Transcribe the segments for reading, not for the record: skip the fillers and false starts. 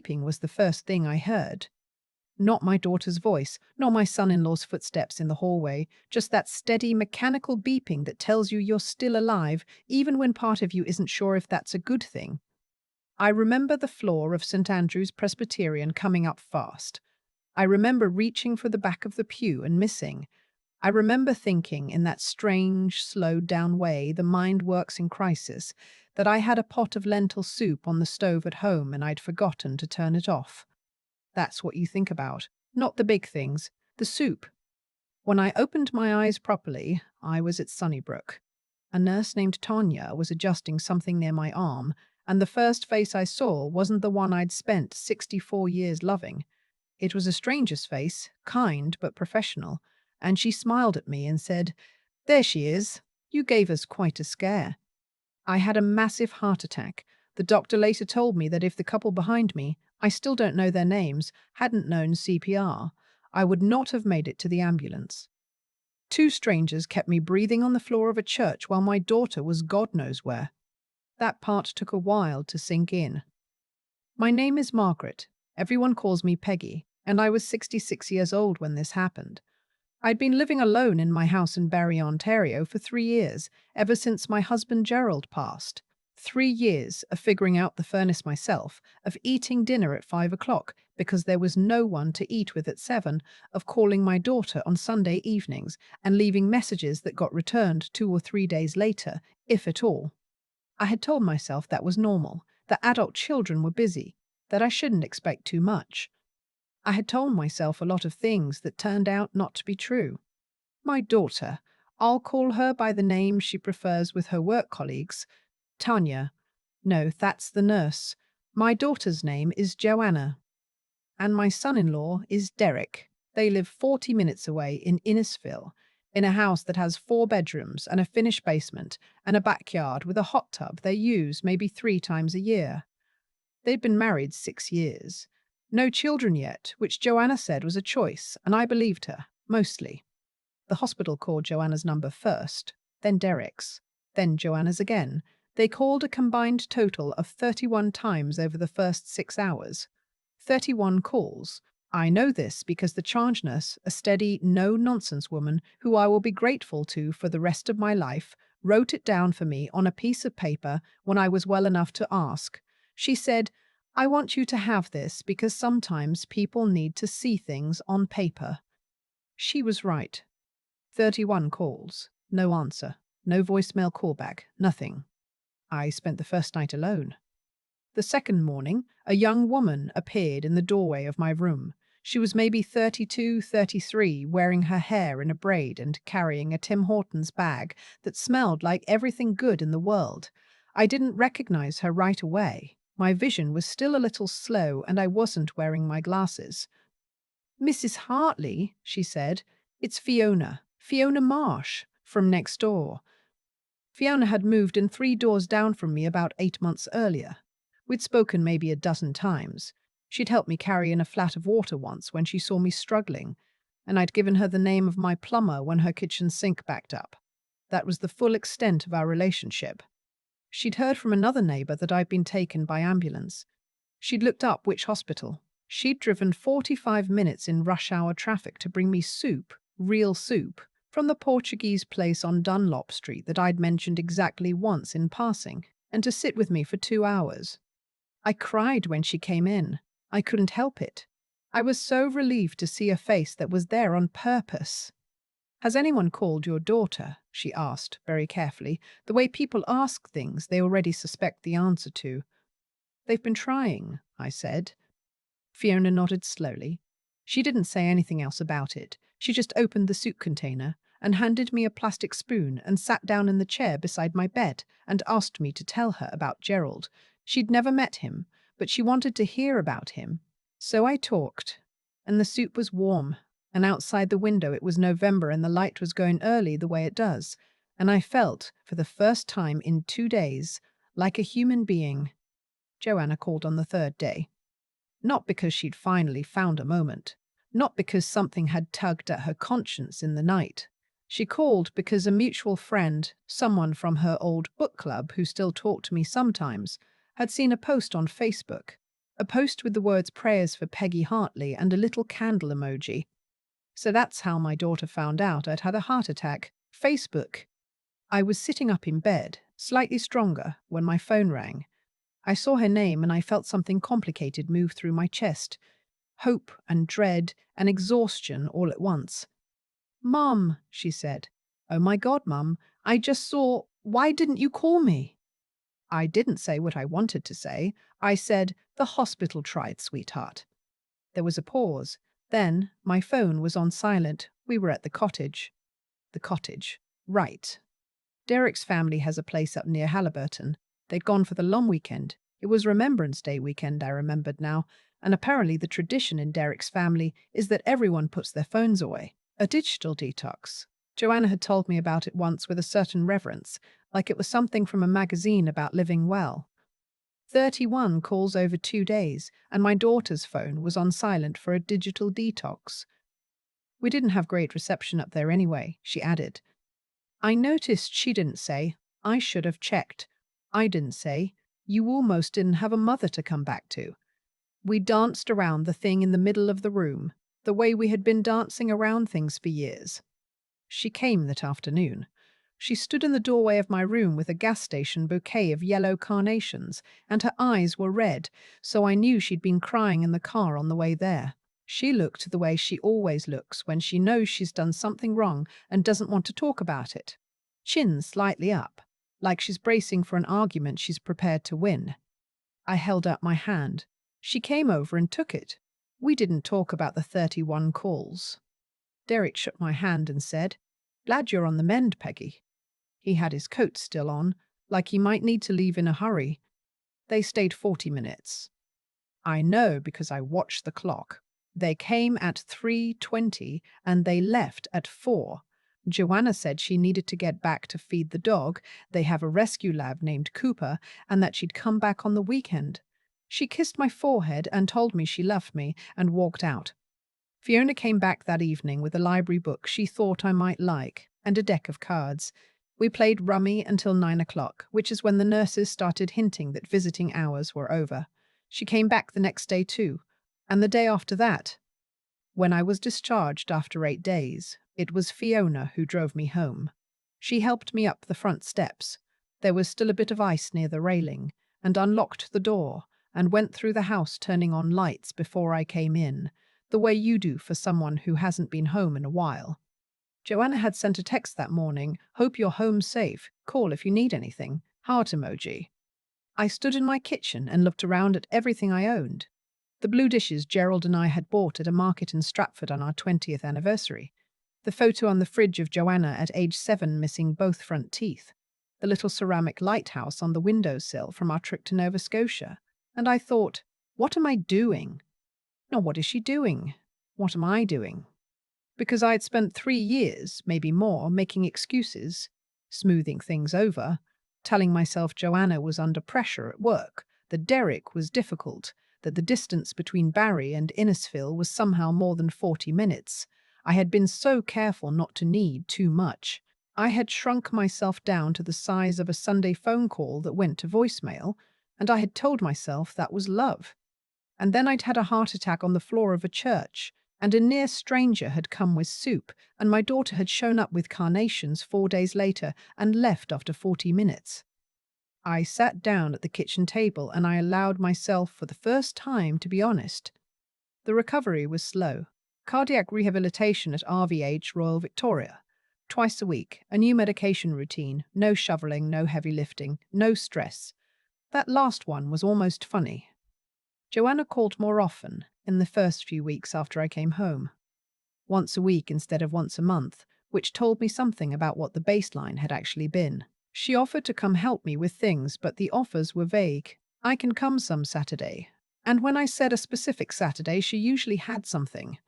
beeping was the first thing I heard. Not my daughter's voice, nor my son-in-law's footsteps in the hallway, just that steady mechanical beeping that tells you you're still alive, even when part of you isn't sure if that's a good thing. I remember the floor of St. Andrew's Presbyterian coming up fast. I remember reaching for the back of the pew and missing. I remember thinking, in that strange, slowed-down way the mind works in crisis, that I had a pot of lentil soup on the stove at home and I'd forgotten to turn it off. That's what you think about, not the big things, the soup. When I opened my eyes properly, I was at Sunnybrook. A nurse named Tanya was adjusting something near my arm, and the first face I saw wasn't the one I'd spent 64 years loving. It was a stranger's face, kind but professional, and she smiled at me and said, "There she is. You gave us quite a scare." I had a massive heart attack. The doctor later told me that if the couple behind me, I still don't know their names, hadn't known CPR, I would not have made it to the ambulance. Two strangers kept me breathing on the floor of a church while my daughter was God knows where. That part took a while to sink in. My name is Margaret. Everyone calls me Peggy, and I was 66 years old when this happened. I'd been living alone in my house in Barrie, Ontario for 3 years, ever since my husband Gerald passed. 3 years of figuring out the furnace myself, of eating dinner at 5 o'clock because there was no one to eat with at 7, of calling my daughter on Sunday evenings and leaving messages that got returned 2 or 3 days later, if at all. I had told myself that was normal, that adult children were busy, that I shouldn't expect too much. I had told myself a lot of things that turned out not to be true. My daughter, I'll call her by the name she prefers with her work colleagues, Tanya. No, that's the nurse. My daughter's name is Joanna. And my son-in-law is Derek. They live 40 minutes away in Innisfil, in a house that has 4 bedrooms and a finished basement and a backyard with a hot tub they use maybe 3 times a year. They'd been married 6 years. No children yet, which Joanna said was a choice, and I believed her, mostly. The hospital called Joanna's number first, then Derek's, then Joanna's again. They called a combined total of 31 times over the first 6 hours. 31 calls. I know this because the charge nurse, a steady, no-nonsense woman who I will be grateful to for the rest of my life, wrote it down for me on a piece of paper when I was well enough to ask. She said, "I want you to have this because sometimes people need to see things on paper." She was right. 31 calls. No answer. No voicemail callback. Nothing. I spent the first night alone. The second morning, a young woman appeared in the doorway of my room. She was maybe 32, 33, wearing her hair in a braid and carrying a Tim Hortons bag that smelled like everything good in the world. I didn't recognize her right away. My vision was still a little slow and I wasn't wearing my glasses. "Mrs. Hartley," she said, "it's Fiona. Fiona Marsh, from next door." Fiona had moved in 3 doors down from me about 8 months earlier. We'd spoken maybe a dozen times. She'd helped me carry in a flat of water once when she saw me struggling, and I'd given her the name of my plumber when her kitchen sink backed up. That was the full extent of our relationship. She'd heard from another neighbor that I'd been taken by ambulance. She'd looked up which hospital. She'd driven 45 minutes in rush hour traffic to bring me soup, real soup, from the Portuguese place on Dunlop Street that I'd mentioned exactly once in passing, and to sit with me for 2 hours. I cried when she came in. I couldn't help it. I was so relieved to see a face that was there on purpose. "Has anyone called your daughter?" she asked, very carefully, the way people ask things they already suspect the answer to. "They've been trying," I said. Fiona nodded slowly. She didn't say anything else about it. She just opened the soup container and handed me a plastic spoon and sat down in the chair beside my bed and asked me to tell her about Gerald. She'd never met him, but she wanted to hear about him. So I talked, and the soup was warm, and outside the window it was November and the light was going early the way it does, and I felt, for the first time in 2 days, like a human being. Joanna called on the 3rd day. Not because she'd finally found a moment. Not because something had tugged at her conscience in the night. She called because a mutual friend, someone from her old book club who still talked to me sometimes, had seen a post on Facebook. A post with the words prayers for Peggy Hartley and a little candle emoji. So that's how my daughter found out I'd had a heart attack. Facebook. I was sitting up in bed, slightly stronger, when my phone rang. I saw her name and I felt something complicated move through my chest. Hope and dread and exhaustion all at once. "Mum," she said. "Oh my God, Mum, I just saw. Why didn't you call me?" I didn't say what I wanted to say. I said, "The hospital tried, sweetheart." There was a pause. Then my phone was on silent. We were at the cottage. The cottage. Right. Derek's family has a place up near Halliburton. They'd gone for the long weekend. It was Remembrance Day weekend, I remembered now, and apparently the tradition in Derek's family is that everyone puts their phones away. A digital detox. Joanna had told me about it once with a certain reverence, like it was something from a magazine about living well. 31 calls over 2 days, and my daughter's phone was on silent for a digital detox. We didn't have great reception up there anyway, she added. I noticed she didn't say, I should have checked. I didn't say, you almost didn't have a mother to come back to. We danced around the thing in the middle of the room, the way we had been dancing around things for years. She came that afternoon. She stood in the doorway of my room with a gas station bouquet of yellow carnations, and her eyes were red, so I knew she'd been crying in the car on the way there. She looked the way she always looks when she knows she's done something wrong and doesn't want to talk about it. Chin slightly up, like she's bracing for an argument she's prepared to win. I held out my hand. She came over and took it. We didn't talk about the 31 calls. Derek shook my hand and said, "Glad you're on the mend, Peggy." He had his coat still on, like he might need to leave in a hurry. They stayed 40 minutes. I know because I watched the clock. They came at 3:20 and they left at 4. Joanna said she needed to get back to feed the dog. They have a rescue lab named Cooper, and that she'd come back on the weekend. She kissed my forehead and told me she loved me and walked out. Fiona came back that evening with a library book she thought I might like and a deck of cards. We played rummy until 9 o'clock, which is when the nurses started hinting that visiting hours were over. She came back the next day too, and the day after that. When I was discharged after 8 days, it was Fiona who drove me home. She helped me up the front steps. There was still a bit of ice near the railing, and unlocked the door, and went through the house turning on lights before I came in, the way you do for someone who hasn't been home in a while. Joanna had sent a text that morning, "Hope you're home safe. Call if you need anything." Heart emoji. I stood in my kitchen and looked around at everything I owned. The blue dishes Gerald and I had bought at a market in Stratford on our 20th anniversary. The photo on the fridge of Joanna at age 7 missing both front teeth. The little ceramic lighthouse on the windowsill from our trip to Nova Scotia. And I thought, what am I doing? Not what is she doing? What am I doing? Because I had spent 3 years, maybe more, making excuses, smoothing things over, telling myself Joanna was under pressure at work, that Derek was difficult, that the distance between Barrie and Innisfil was somehow more than 40 minutes. I had been so careful not to need too much. I had shrunk myself down to the size of a Sunday phone call that went to voicemail, and I had told myself that was love. And then I'd had a heart attack on the floor of a church, and a near stranger had come with soup, and my daughter had shown up with carnations 4 days later and left after 40 minutes. I sat down at the kitchen table and I allowed myself for the first time to be honest. The recovery was slow. Cardiac rehabilitation at RVH Royal Victoria. Twice a week, a new medication routine, no shoveling, no heavy lifting, no stress. That last one was almost funny. Joanna called more often in the first few weeks after I came home. Once a week instead of once a month, which told me something about what the baseline had actually been. She offered to come help me with things, but the offers were vague. I can come some Saturday. And when I said a specific Saturday, she usually had something.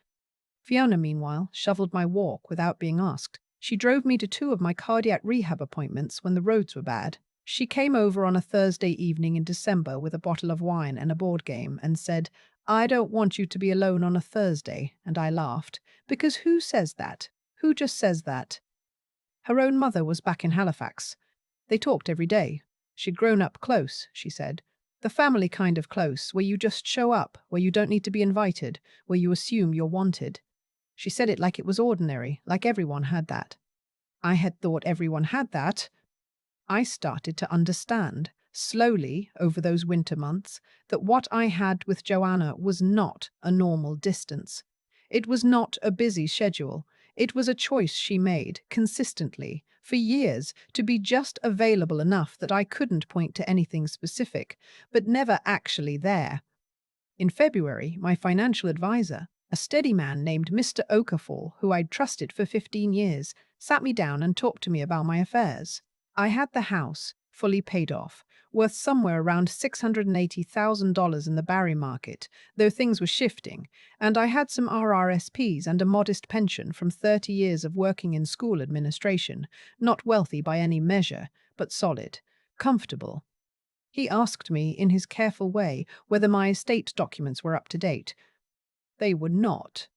Fiona, meanwhile, shoveled my walk without being asked. She drove me to 2 of my cardiac rehab appointments when the roads were bad. She came over on a Thursday evening in December with a bottle of wine and a board game and said, "I don't want you to be alone on a Thursday," and I laughed. Because who says that? Who just says that? Her own mother was back in Halifax. They talked every day. She'd grown up close, she said. The family kind of close, where you just show up, where you don't need to be invited, where you assume you're wanted. She said it like it was ordinary, like everyone had that. I had thought everyone had that. I started to understand, slowly over those winter months, that what I had with Joanna was not a normal distance. It was not a busy schedule. It was a choice she made, consistently, for years, to be just available enough that I couldn't point to anything specific, but never actually there. In February, my financial advisor, a steady man named Mr. Okafor, who I'd trusted for 15 years, sat me down and talked to me about my affairs. I had the house, fully paid off, worth somewhere around $680,000 in the Barrie market, though things were shifting, and I had some RRSPs and a modest pension from 30 years of working in school administration, not wealthy by any measure, but solid, comfortable. He asked me, in his careful way, whether my estate documents were up to date. They were not.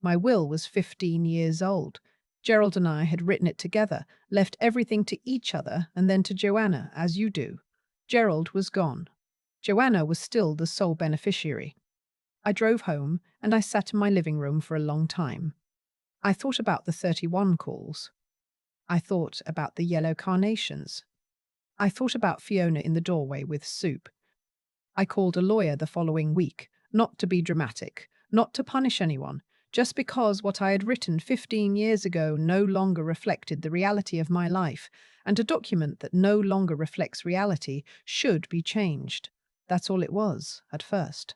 My will was 15 years old. Gerald and I had written it together, left everything to each other and then to Joanna, as you do. Gerald was gone. Joanna was still the sole beneficiary. I drove home and I sat in my living room for a long time. I thought about the 31 calls. I thought about the yellow carnations. I thought about Fiona in the doorway with soup. I called a lawyer the following week, not to be dramatic, not to punish anyone, just because what I had written 15 years ago no longer reflected the reality of my life, and a document that no longer reflects reality should be changed. That's all it was, at first.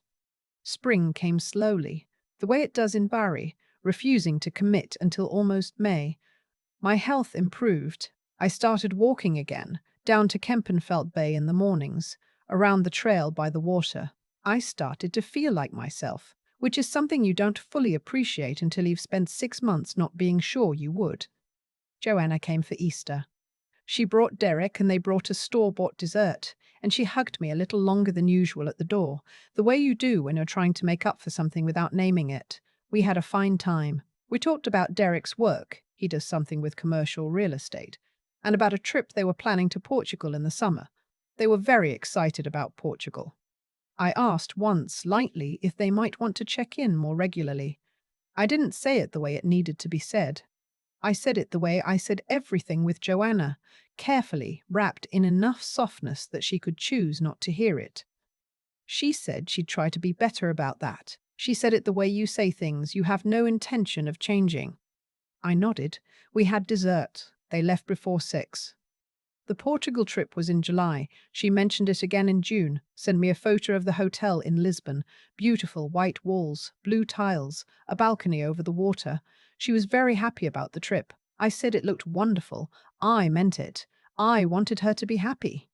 Spring came slowly, the way it does in Barrie, refusing to commit until almost May. My health improved. I started walking again, down to Kempenfelt Bay in the mornings, around the trail by the water. I started to feel like myself, which is something you don't fully appreciate until you've spent 6 months not being sure you would. Joanna came for Easter. She brought Derek and they brought a store-bought dessert, and she hugged me a little longer than usual at the door, the way you do when you're trying to make up for something without naming it. We had a fine time. We talked about Derek's work, he does something with commercial real estate, and about a trip they were planning to Portugal in the summer. They were very excited about Portugal. I asked once, lightly, if they might want to check in more regularly. I didn't say it the way it needed to be said. I said it the way I said everything with Joanna, carefully, wrapped in enough softness that she could choose not to hear it. She said she'd try to be better about that. She said it the way you say things you have no intention of changing. I nodded. We had dessert. They left before 6. The Portugal trip was in July. She mentioned it again in June, sent me a photo of the hotel in Lisbon. Beautiful white walls, blue tiles, a balcony over the water. She was very happy about the trip. I said it looked wonderful. I meant it. I wanted her to be happy.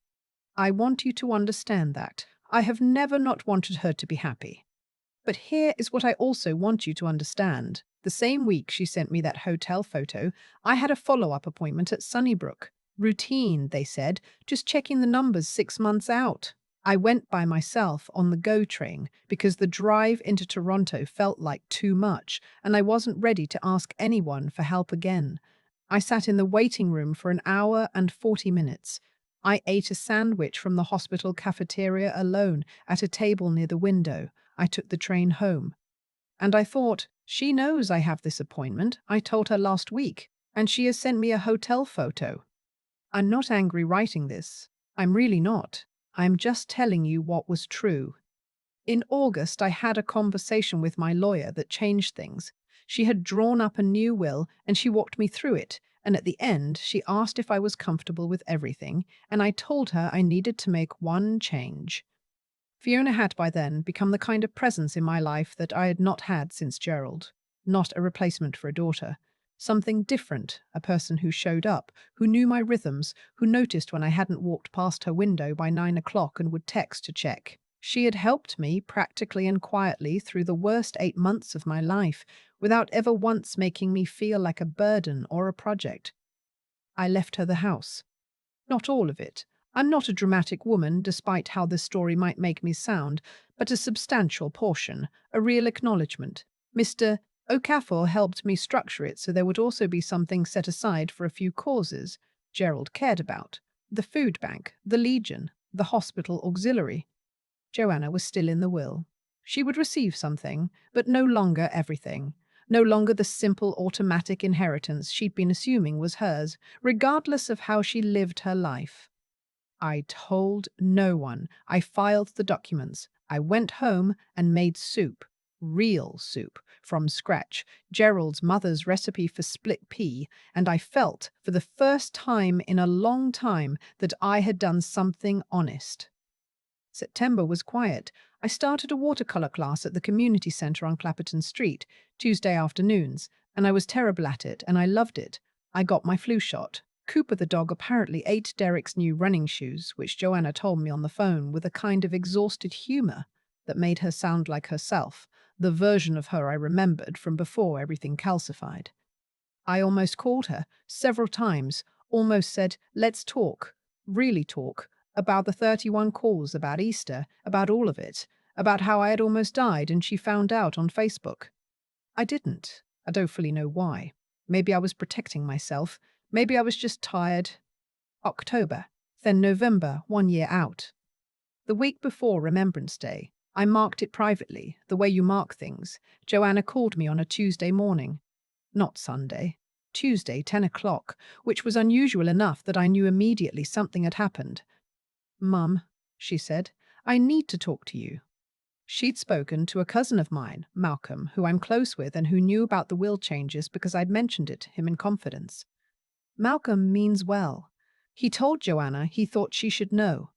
I want you to understand that. I have never not wanted her to be happy. But here is what I also want you to understand. The same week she sent me that hotel photo, I had a follow-up appointment at Sunnybrook. Routine, they said, just checking the numbers 6 months out. I went by myself on the GO train because the drive into Toronto felt like too much, and I wasn't ready to ask anyone for help again. I sat in the waiting room for an hour and 40 minutes. I ate a sandwich from the hospital cafeteria alone at a table near the window. I took the train home. And I thought, she knows I have this appointment. I told her last week, and she has sent me a hotel photo. I'm not angry writing this. I'm really not. I'm just telling you what was true. In August, I had a conversation with my lawyer that changed things. She had drawn up a new will, and she walked me through it, and at the end, she asked if I was comfortable with everything, and I told her I needed to make one change. Fiona had by then become the kind of presence in my life that I had not had since Gerald. Not a replacement for a daughter. Something different, a person who showed up, who knew my rhythms, who noticed when I hadn't walked past her window by 9 o'clock and would text to check. She had helped me, practically and quietly, through the worst 8 months of my life, without ever once making me feel like a burden or a project. I left her the house. Not all of it. I'm not a dramatic woman, despite how this story might make me sound, but a substantial portion, a real acknowledgement. Mr. Okafor helped me structure it so there would also be something set aside for a few causes Gerald cared about. The food bank, the Legion, the hospital auxiliary. Joanna was still in the will. She would receive something, but no longer everything. No longer the simple automatic inheritance she'd been assuming was hers, regardless of how she lived her life. I told no one. I filed the documents. I went home and made soup. Real soup, from scratch, Gerald's mother's recipe for split pea, and I felt, for the first time in a long time, that I had done something honest. September was quiet. I started a watercolor class at the community center on Clapperton Street, Tuesday afternoons, and I was terrible at it, and I loved it. I got my flu shot. Cooper the dog apparently ate Derek's new running shoes, which Joanna told me on the phone with a kind of exhausted humor that made her sound like herself, the version of her I remembered from before everything calcified. I almost called her, several times, almost said, let's talk, really talk, about the 31 calls, about Easter, about all of it, about how I had almost died and she found out on Facebook. I didn't. I don't fully know why. Maybe I was protecting myself. Maybe I was just tired. October, then November, 1 year out. The week before Remembrance Day, I marked it privately, the way you mark things. Joanna called me on a Tuesday morning. Not Sunday. Tuesday, 10 o'clock, which was unusual enough that I knew immediately something had happened. Mum, she said, I need to talk to you. She'd spoken to a cousin of mine, Malcolm, who I'm close with and who knew about the will changes because I'd mentioned it to him in confidence. Malcolm means well. He told Joanna he thought she should know.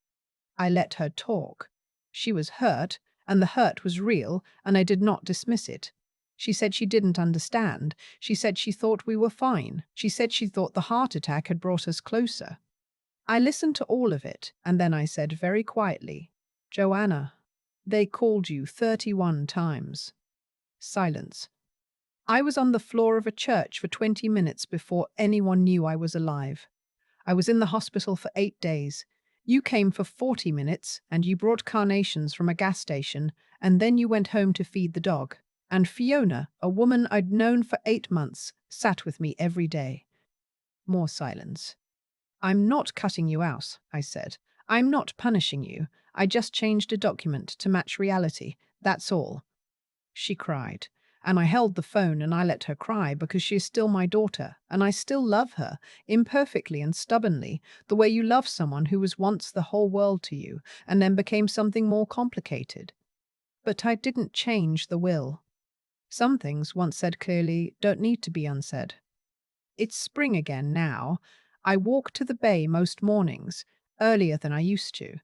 I let her talk. She was hurt, and the hurt was real, and I did not dismiss it. She said she didn't understand. She said she thought we were fine. She said she thought the heart attack had brought us closer. I listened to all of it, and then I said very quietly, Joanna, they called you 31 times. Silence. I was on the floor of a church for 20 minutes before anyone knew I was alive. I was in the hospital for 8 days. You came for 40 minutes, and you brought carnations from a gas station, and then you went home to feed the dog. And Fiona, a woman I'd known for 8 months, sat with me every day. More silence. I'm not cutting you out, I said. I'm not punishing you. I just changed a document to match reality. That's all. She cried, and I held the phone and I let her cry because she is still my daughter, and I still love her, imperfectly and stubbornly, the way you love someone who was once the whole world to you and then became something more complicated. But I didn't change the will. Some things, once said clearly, don't need to be unsaid. It's spring again now. I walk to the bay most mornings, earlier than I used to.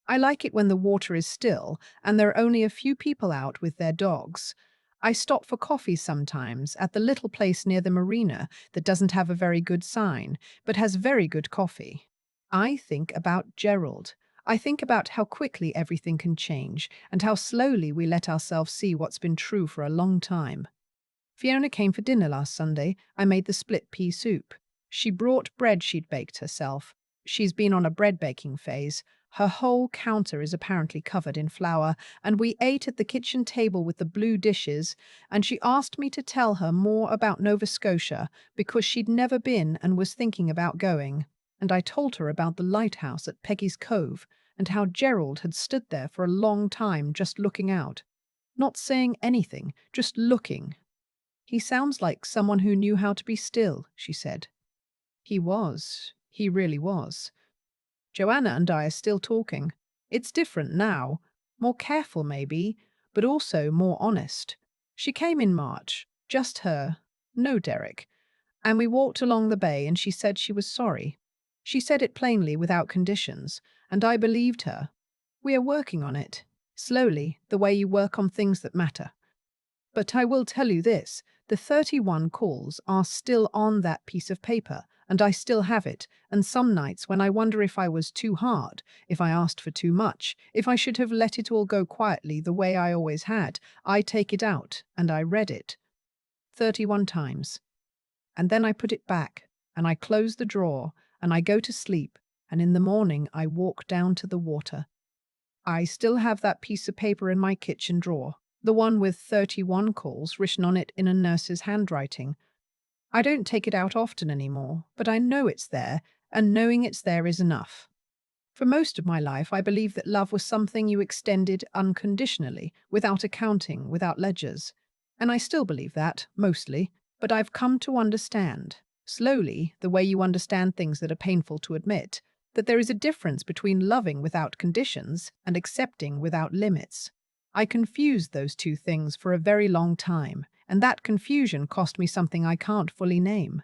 I like it when the water is still and there are only a few people out with their dogs. I stop for coffee sometimes at the little place near the marina that doesn't have a very good sign, but has very good coffee. I think about Gerald. I think about how quickly everything can change and how slowly we let ourselves see what's been true for a long time. Fiona came for dinner last Sunday. I made the split pea soup. She brought bread she'd baked herself. She's been on a bread baking phase. Her whole counter is apparently covered in flour, and we ate at the kitchen table with the blue dishes, and she asked me to tell her more about Nova Scotia because she'd never been and was thinking about going. And I told her about the lighthouse at Peggy's Cove and how Gerald had stood there for a long time just looking out. Not saying anything, just looking. He sounds like someone who knew how to be still, she said. He was. He really was. Joanna and I are still talking. It's different now. More careful, maybe, but also more honest. She came in March. Just her. No Derek. And we walked along the bay and she said she was sorry. She said it plainly without conditions, and I believed her. We are working on it. Slowly, the way you work on things that matter. But I will tell you this, the 31 calls are still on that piece of paper, and I still have it, and some nights when I wonder if I was too hard, if I asked for too much, if I should have let it all go quietly the way I always had, I take it out, and I read it. 31 times. And then I put it back, and I close the drawer, and I go to sleep, and in the morning I walk down to the water. I still have that piece of paper in my kitchen drawer. The one with 31 calls written on it in a nurse's handwriting. I don't take it out often anymore, but I know it's there, and knowing it's there is enough. For most of my life, I believed that love was something you extended unconditionally, without accounting, without ledgers. And I still believe that, mostly, but I've come to understand, slowly, the way you understand things that are painful to admit, that there is a difference between loving without conditions and accepting without limits. I confused those two things for a very long time, and that confusion cost me something I can't fully name.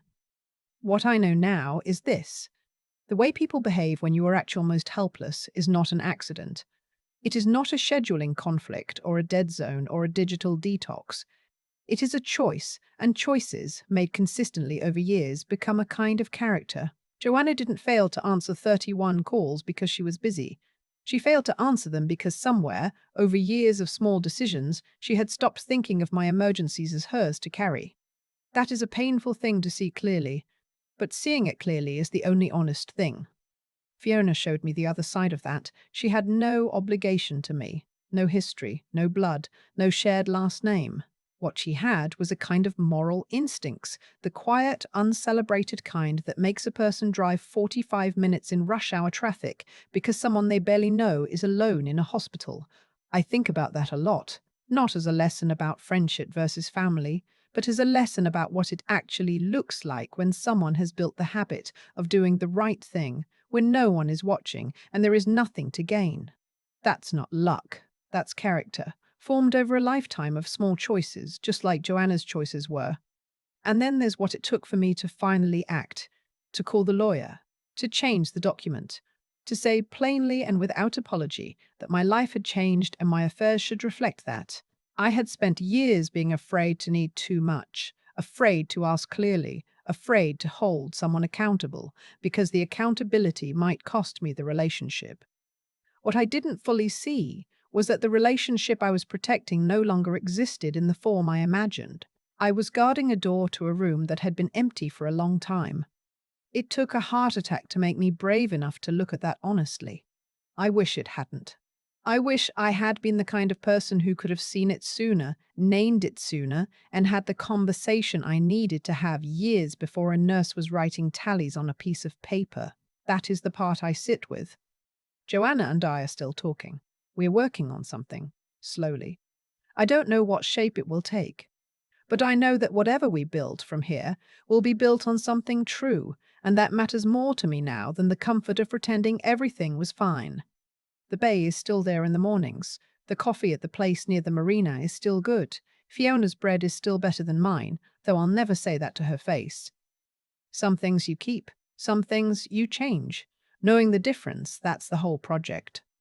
What I know now is this. The way people behave when you are at your most helpless is not an accident. It is not a scheduling conflict or a dead zone or a digital detox. It is a choice, and choices, made consistently over years, become a kind of character. Joanna didn't fail to answer 31 calls because she was busy. She failed to answer them because somewhere, over years of small decisions, she had stopped thinking of my emergencies as hers to carry. That is a painful thing to see clearly, but seeing it clearly is the only honest thing. Fiona showed me the other side of that. She had no obligation to me, no history, no blood, no shared last name. What she had was a kind of moral instincts, the quiet, uncelebrated kind that makes a person drive 45 minutes in rush hour traffic because someone they barely know is alone in a hospital. I think about that a lot, not as a lesson about friendship versus family, but as a lesson about what it actually looks like when someone has built the habit of doing the right thing when no one is watching and there is nothing to gain. That's not luck, that's character, formed over a lifetime of small choices, just like Joanna's choices were. And then there's what it took for me to finally act, to call the lawyer, to change the document, to say plainly and without apology that my life had changed and my affairs should reflect that. I had spent years being afraid to need too much, afraid to ask clearly, afraid to hold someone accountable, because the accountability might cost me the relationship. What I didn't fully see was that the relationship I was protecting no longer existed in the form I imagined. I was guarding a door to a room that had been empty for a long time. It took a heart attack to make me brave enough to look at that honestly. I wish it hadn't. I wish I had been the kind of person who could have seen it sooner, named it sooner, and had the conversation I needed to have years before a nurse was writing tallies on a piece of paper. That is the part I sit with. Joanna and I are still talking. We're working on something, slowly. I don't know what shape it will take, but I know that whatever we build from here will be built on something true, and that matters more to me now than the comfort of pretending everything was fine. The bay is still there in the mornings. The coffee at the place near the marina is still good. Fiona's bread is still better than mine, though I'll never say that to her face. Some things you keep, some things you change. Knowing the difference, that's the whole project.